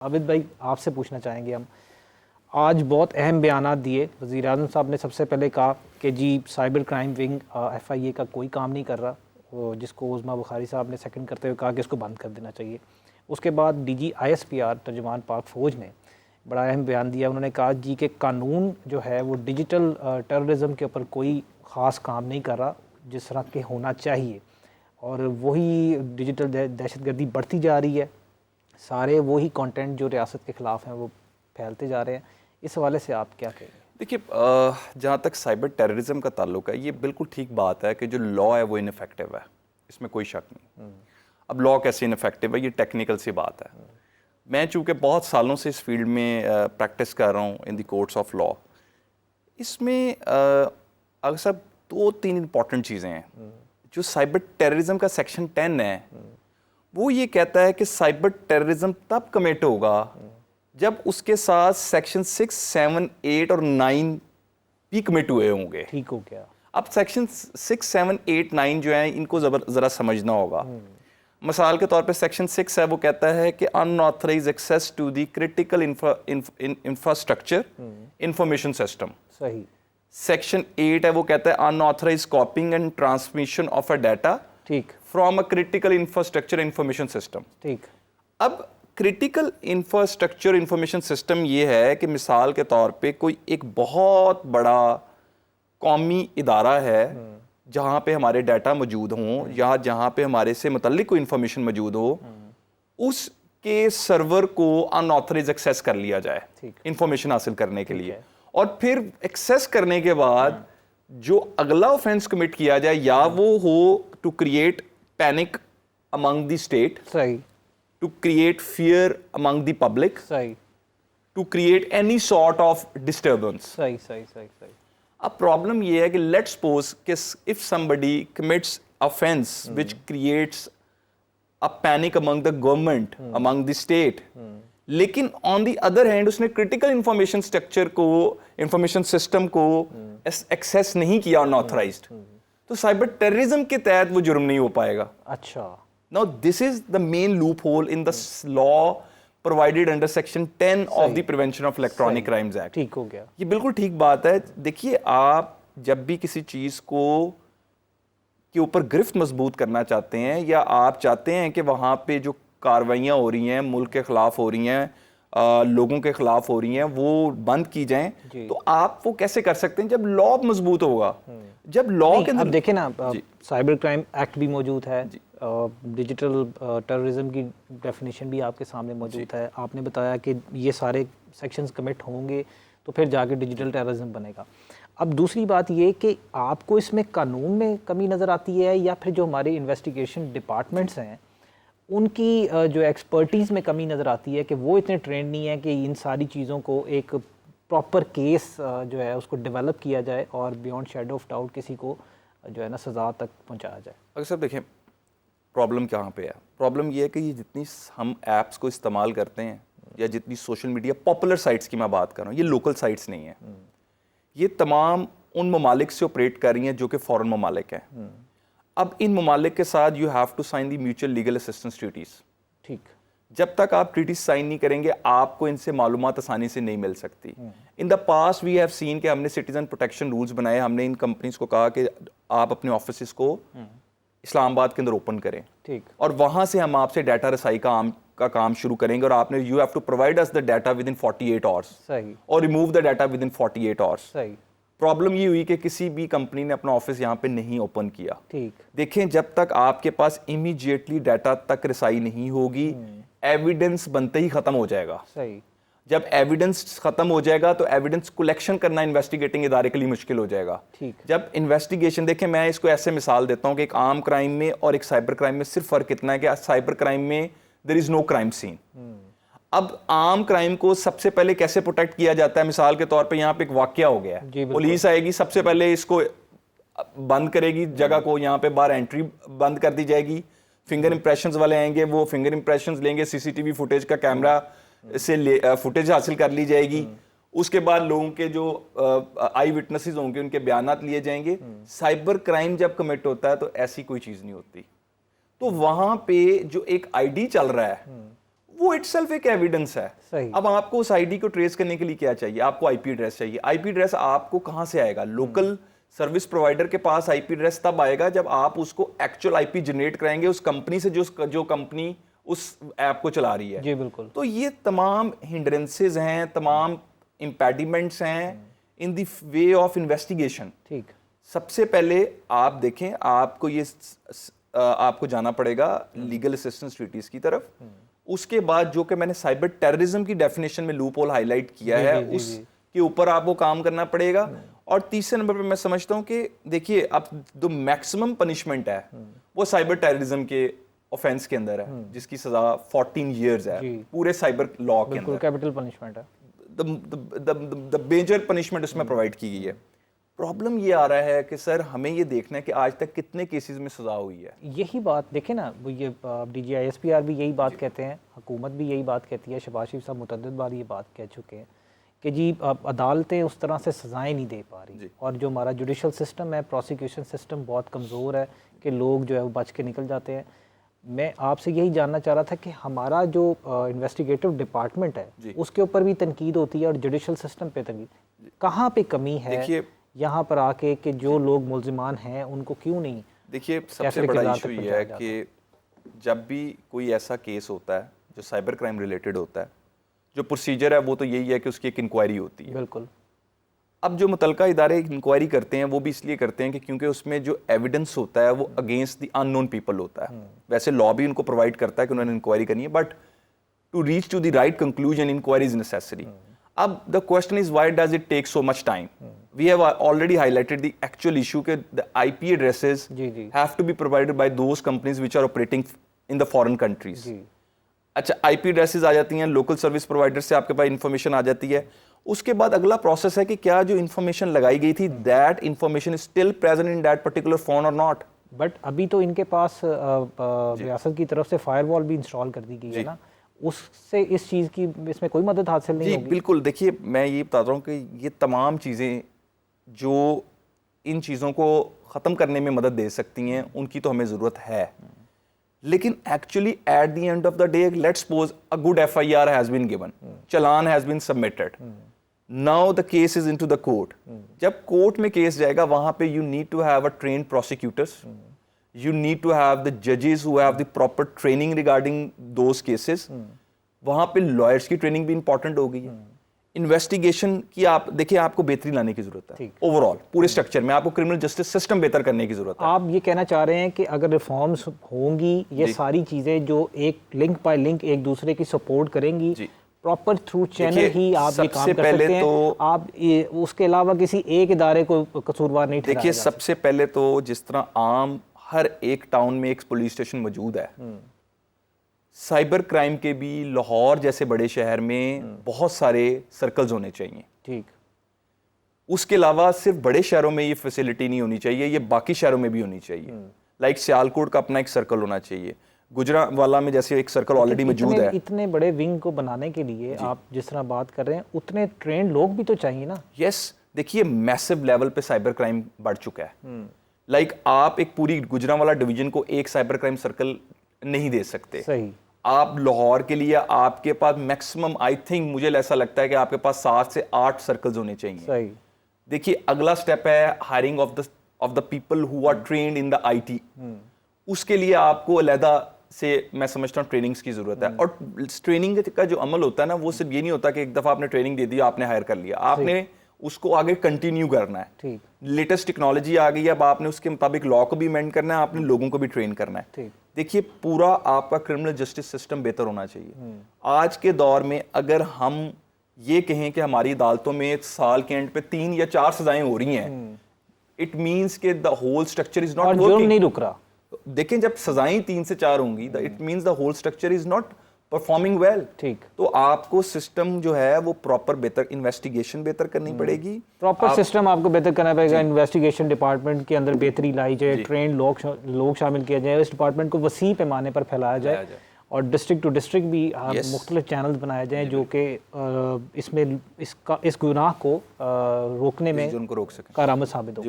आबिद भाई, आपसे पूछना चाहेंगे हम, आज बहुत अहम बयानात दिए। वज़ीर आज़म साहब ने सबसे पहले कहा कि जी साइबर क्राइम विंग FIA का कोई काम नहीं कर रहा, जिसको उज़मा बुखारी साहब ने सेकंड करते हुए कहा कि इसको बंद कर देना चाहिए। उसके बाद DG ISPR तर्जुमान पाक फ़ौज ने बड़ा अहम बयान दिया। उन्होंने कहा जी कि कानून जो है वो डिजिटल टेररिज्म के ऊपर कोई ख़ास काम नहीं कर रहा जिस तरह के होना चाहिए, और वही डिजिटल दहशतगर्दी बढ़ती जा रही है। सारे वही कंटेंट जो रियासत के ख़िलाफ़ हैं वो फैलते जा रहे हैं। इस हवाले से आप क्या कहेंगे? देखिए, जहाँ तक साइबर टेररिज्म का ताल्लुक है, ये बिल्कुल ठीक बात है कि जो लॉ है वो इनफेक्टिव है, इसमें कोई शक नहीं। अब लॉ कैसे इनफेक्टिव है, ये टेक्निकल सी बात है। मैं चूँकि बहुत सालों से इस फील्ड में प्रैक्टिस कर रहा हूँ in the courts of law, इसमें अगर सब 2-3 इंपॉर्टेंट चीज़ें हैं। जो साइबर टेररिज्म का सेक्शन 10 है वो ये कहता है कि साइबर टेररिज्म तब कमिट होगा जब उसके साथ सेक्शन 6, 7, 8 और 9 भी कमिट हुए होंगे। ठीक हो गया। अब सेक्शन 6, 7, 8, 9 जो है इनको ज़रा समझना होगा। मिसाल के तौर पे सेक्शन 6 है, वो कहता है कि unauthorised access to the critical infrastructure information system. सही। सेक्शन 8 है, वो कहता है unauthorised copying and transmission of a data ठीक। From a critical infrastructure information system. ठीक। अब क्रिटिकल इंफ्रास्ट्रक्चर इंफॉर्मेशन सिस्टम ये है कि मिसाल के तौर पे कोई एक बहुत बड़ा कौमी इदारा है जहाँ पे हमारे डाटा मौजूद हों या जहाँ पे हमारे से मुतल्लिक कोई इंफॉर्मेशन मौजूद हो, उसके सर्वर को अनऑथराइज एक्सेस कर लिया जाए इंफॉर्मेशन हासिल करने के लिए, और फिर एक्सेस करने के बाद जो अगला ऑफेंस कमिट किया जाए, या वो हो to create panic among the state, सही, to create fear among the public, सही, to create any sort of disturbance. सही, सही, सही, सही। अब प्रॉब्लम ये है कि लेट्स सपोज कि if somebody commits offence which creates a panic among the government, among the state, लेकिन ऑन द अदर हैंड उसने क्रिटिकल इंफॉर्मेशन स्ट्रक्चर को, इंफॉर्मेशन सिस्टम को एक्सेस नहीं किया अनऑथराइज्ड, तो साइबर टेररिज्म के तहत वो जुर्म नहीं हो पाएगा। अच्छा। Now this is the main loop hole in the law provided under section 10 of the prevention of electronic crimes act. ठीक हो गया। ये बिल्कुल ठीक बात है। देखिए, आप जब भी किसी चीज को के ऊपर गिरफ्त मजबूत करना चाहते हैं, या आप चाहते हैं कि वहां पे जो कार्रवाइयाँ हो रही हैं, मुल्क के खिलाफ हो रही हैं, लोगों के खिलाफ हो रही हैं, वो बंद की जाएं, तो आप वो कैसे कर सकते हैं जब लॉ मजबूत होगा। जब लॉ के अंदर, अब देखें ना, साइबर क्राइम एक्ट भी मौजूद है, डिजिटल टेररिज्म की डेफिनेशन भी आपके सामने मौजूद है। आपने बताया कि ये सारे सेक्शंस कमिट होंगे तो फिर जाके डिजिटल टेररिज्म बनेगा। अब दूसरी बात ये कि आपको इसमें कानून में कमी नज़र आती है, या फिर जो हमारे इन्वेस्टिगेशन डिपार्टमेंट्स हैं उनकी जो एक्सपर्टीज़ में कमी नज़र आती है कि वो इतने ट्रेंड नहीं है कि इन सारी चीज़ों को एक प्रॉपर केस जो है उसको डेवलप किया जाए और बियॉन्ड शेडो ऑफ डाउट किसी को जो है ना सज़ा तक पहुंचाया जाए। अगर सर देखें, प्रॉब्लम कहाँ पे है? प्रॉब्लम ये है कि ये जितनी हम ऐप्स को इस्तेमाल करते हैं, या जितनी सोशल मीडिया पॉपुलर साइट्स की मैं बात कर रहा हूँ, ये लोकल साइट्स नहीं है। ये तमाम उन ममालिक से ऑपरेट कर रही हैं जो कि फॉरेन ममालिक हैं। अब इन ममालिक के साथ you have to sign the mutual legal assistance treaties. ठीक। जब तक आप ट्रीटीज साइन नहीं करेंगे, आपको इनसे मालूमात आसानी से नहीं मिल सकती। In the past we have seen कि हमने सिटीजन प्रोटेक्शन रूल्स बनाए, हमने इन कंपनीज को कहा कि आप अपने ऑफिस को इस्लामाबाद के अंदर ओपन करें, ठीक, और वहां से हम आपसे डाटा रसाई का काम शुरू करेंगे, और आपने you have to provide us the data within 48 hours. सही। और remove the data within 48 hours. सही। प्रॉब्लम ये हुई कि किसी भी कंपनी ने अपना ऑफिस यहाँ पे नहीं ओपन किया। ठीक। देखें, जब तक आपके पास इमीडिएटली डाटा तक रसाई नहीं होगी, एविडेंस बनते ही खत्म हो जाएगा। सही। जब एविडेंस खत्म हो जाएगा तो एविडेंस कलेक्शन करना इन्वेस्टिगेटिंग इदारे के लिए मुश्किल हो जाएगा। ठीक। जब इन्वेस्टिगेशन, देखें मैं इसको ऐसे मिसाल देता हूँ कि एक आम क्राइम में और एक साइबर क्राइम में सिर्फ फर्क इतना है कि साइबर क्राइम में there is no crime scene. अब आम क्राइम को सबसे पहले कैसे प्रोटेक्ट किया जाता है? मिसाल के तौर पे यहाँ पे एक वाकया हो गया है, पुलिस आएगी, सबसे पहले इसको बंद करेगी, जगह को यहाँ पे बाहर एंट्री बंद कर दी जाएगी। फिंगर इंप्रेशंस वाले आएंगे, वो फिंगर इंप्रेशंस लेंगे, सीसीटीवी फुटेज का कैमरा से फुटेज हासिल कर ली जाएगी। उसके बाद लोगों के जो आई विटनेसेस होंगे उनके बयानात लिए जाएंगे। साइबर क्राइम जब कमिट होता है तो ऐसी कोई चीज नहीं होती। तो वहां पे जो एक आईडी चल रहा है वो इटसेल्फ एक एविडेंस है। सही। अब आपको उस आईडी को ट्रेस करने के लिए क्या चाहिए? आपको आईपी एड्रेस चाहिए। आईपी एड्रेस आपको कहां से आएगा? लोकल सर्विस प्रोवाइडर के पास आईपी एड्रेस तब आएगा जब आप उसको एक्चुअल आईपी जनरेट कराएंगे उस कंपनी से जो कंपनी उस ऐप को चला रही है। जी बिल्कुल। तो ये तमाम हिंड्रेंसेज हैं, तमाम इम्पेडिमेंट्स हैं in the way of investigation. ठीक। सबसे पहले आप देखें, आपको जाना पड़ेगा लीगल असिस्टेंस ट्रीटीज की तरफ। उसके बाद जो कि मैंने साइबर टेररिज्म की डेफिनेशन में लूप होल हाईलाइट किया है, उसके ऊपर आपको काम करना पड़ेगा। और तीसरे नंबर पे मैं समझता हूं कि देखिए, अब जो मैक्सिमम पनिशमेंट है वो साइबर टेररिज्म के ऑफेंस के अंदर है, जिसकी सजा 14 इयर्स है पूरे साइबर लॉ के अंदर। कैपिटल पनिशमेंट है। द मेजर पनिशमेंट उसमें प्रोवाइड की गई है। प्रॉब्लम ये आ रहा है कि सर हमें ये देखना है कि आज तक कितने केसेस में सजा हुई है। यही बात देखें ना, वो ये DGISPR भी यही बात कहते हैं, हुकूमत भी यही बात कहती है, शहबाज शरीफ साहब मुतअद्दिद बार ये बात कह चुके हैं कि जी अदालतें उस तरह से सजाएं नहीं दे पा रही, और जो हमारा जुडिशल सिस्टम है, प्रोसिक्यूशन सिस्टम बहुत कमज़ोर है कि लोग जो है वो बच के निकल जाते हैं। मैं आपसे यही जानना चाह रहा था कि हमारा जो इन्वेस्टिगेटिव डिपार्टमेंट है उसके ऊपर भी तनकीद होती है और जुडिशल सिस्टम पे तनकीद, कहाँ पे कमी है? देखिए यहाँ पर आके कि जो लोग मुल्जिमान हैं उनको क्यों नहीं? देखिए, सबसे बड़ा इशू ये है कि जब भी कोई ऐसा केस होता है जो साइबर क्राइम रिलेटेड होता है, जो प्रोसीजर है वो तो यही है कि उसकी एक इंक्वायरी होती है। बिल्कुल। अब जो मुतलका इदारे इंक्वायरी करते हैं वो भी इसलिए करते हैं कि क्योंकि उसमें जो एविडेंस होता है वो अगेंस्ट द अननोन पीपल होता है। वैसे लॉ भी उनको प्रोवाइड करता है कि उन्होंने इंक्वायरी करनी है, but to reach to the right conclusion inquiry is necessary. अब the question is why does it take so much time? We have already highlighted the actual issue के the IP addresses have to be provided by those companies which are operating in the foreign countries. अच्छा, IP addresses आ जाती हैं, local service provider से आपके पास information आ जाती है। उसके बाद अगला प्रोसेस है कि क्या जो इंफॉर्मेशन लगाई गई थी that information is still present in that particular phone और नॉट। बट अभी तो इनके पास रियासत की तरफ से फायरवॉल भी इंस्टॉल कर दी गई है ना, उससे इस चीज़ की इसमें कोई मदद हासिल नहीं होगी? बिल्कुल। देखिए, मैं ये बताता हूँ कि ये तमाम चीज़ें जो इन चीज़ों को ख़त्म करने में मदद दे सकती हैं उनकी तो हमें ज़रूरत है, लेकिन actually at the end of the day let's suppose a good FIR has been given, challan has been submitted, now the case is into the court. जब कोर्ट में केस जाएगा वहां पे you need to have a trained prosecutors, you need to have the judges who have the proper training regarding those cases। वहां पे lawyers की training भी important हो गई है। इन्वेस्टिगेशन की आप देखिए, आपको बेहतरी लाने की जरूरत है ओवरऑल पूरे स्ट्रक्चर में, आपको क्रिमिनल जस्टिस सिस्टम बेहतर करने की जरूरत है। आप ये कहना चाह रहे हैं कि अगर रिफॉर्म्स होंगी, ये सारी चीजें जो एक लिंक बाय लिंक एक दूसरे की सपोर्ट करेंगी, प्रॉपर थ्रू चैनल ही आप ये काम कर सकते हैं। तो आप उसके अलावा किसी एक इदारे को कसूरवार नहीं ठहराया। देखिए, सबसे पहले तो जिस तरह आम हर एक टाउन में एक पुलिस स्टेशन मौजूद है, साइबर क्राइम के भी लाहौर जैसे बड़े शहर में बहुत सारे सर्कल्स होने चाहिए। ठीक। उसके अलावा सिर्फ बड़े शहरों में ये फैसिलिटी नहीं होनी चाहिए, ये बाकी शहरों में भी होनी चाहिए। लाइक सियालकोट का अपना एक सर्कल होना चाहिए, गुजरांवाला में जैसे एक सर्कल ऑलरेडी मौजूद है। इतने बड़े विंग को बनाने के लिए आप जिस तरह बात कर रहे हैं उतने ट्रेंड लोग भी तो चाहिए ना। यस, देखिए मैसिव लेवल पे साइबर क्राइम बढ़ चुका है। लाइक आप एक पूरी गुजरांवाला डिवीजन को एक साइबर क्राइम सर्कल नहीं दे सकते। सही। आप लाहौर के लिए आपके पास मैक्सिमम, आई थिंक मुझे ऐसा लगता है कि आपके पास 7 से 8 सर्कल्स होने चाहिए। सही। देखिए, अगला स्टेप है hiring of the people who are trained in the IT। उसके लिए आपको अलहदा से मैं समझता हूँ ट्रेनिंग्स की जरूरत है। और ट्रेनिंग का जो अमल होता है ना, वो सिर्फ ये नहीं होता कि एक दफा आपने ट्रेनिंग दे दी, आपने हायर कर लिया, आपने उसको आगे कंटिन्यू करना है। ठीक। लेटेस्ट टेक्नोलॉजी आ गई है, अब आपने उसके मुताबिक लॉ को भी अमेंड करना है, आपने लोगों को भी ट्रेन करना है। ठीक। देखिए, पूरा आपका क्रिमिनल जस्टिस सिस्टम बेहतर होना चाहिए। आज के दौर में अगर हम ये कहें कि हमारी अदालतों में साल के एंड पे 3 या 4 सजाएं हो रही हैं, इट मींस कि the whole structure is not working. जुर्म नहीं रुक रहा। देखें, जब सजाएं 3 से 4 होंगी, it means the whole structure is not performing well. ठीक। तो आपको सिस्टम जो है वो प्रॉपर बेहतर इन्वेस्टिगेशन बेहतर करनी पड़ेगी। प्रॉपर सिस्टम आपको बेहतर करना पड़ेगा। इन्वेस्टिगेशन डिपार्टमेंट के अंदर बेहतरी लाई जाए, ट्रेन लोग शामिल किया जाए, इस डिपार्टमेंट को वसी पैमाने पर फैलाया जाए और डिस्ट्रिक्ट टू डिस्ट्रिक्ट भी मुख्तलिफ चैनल्स बनाए जाएं जो कि इसमें इस गुनाह को रोकने में कारआमद साबित हो।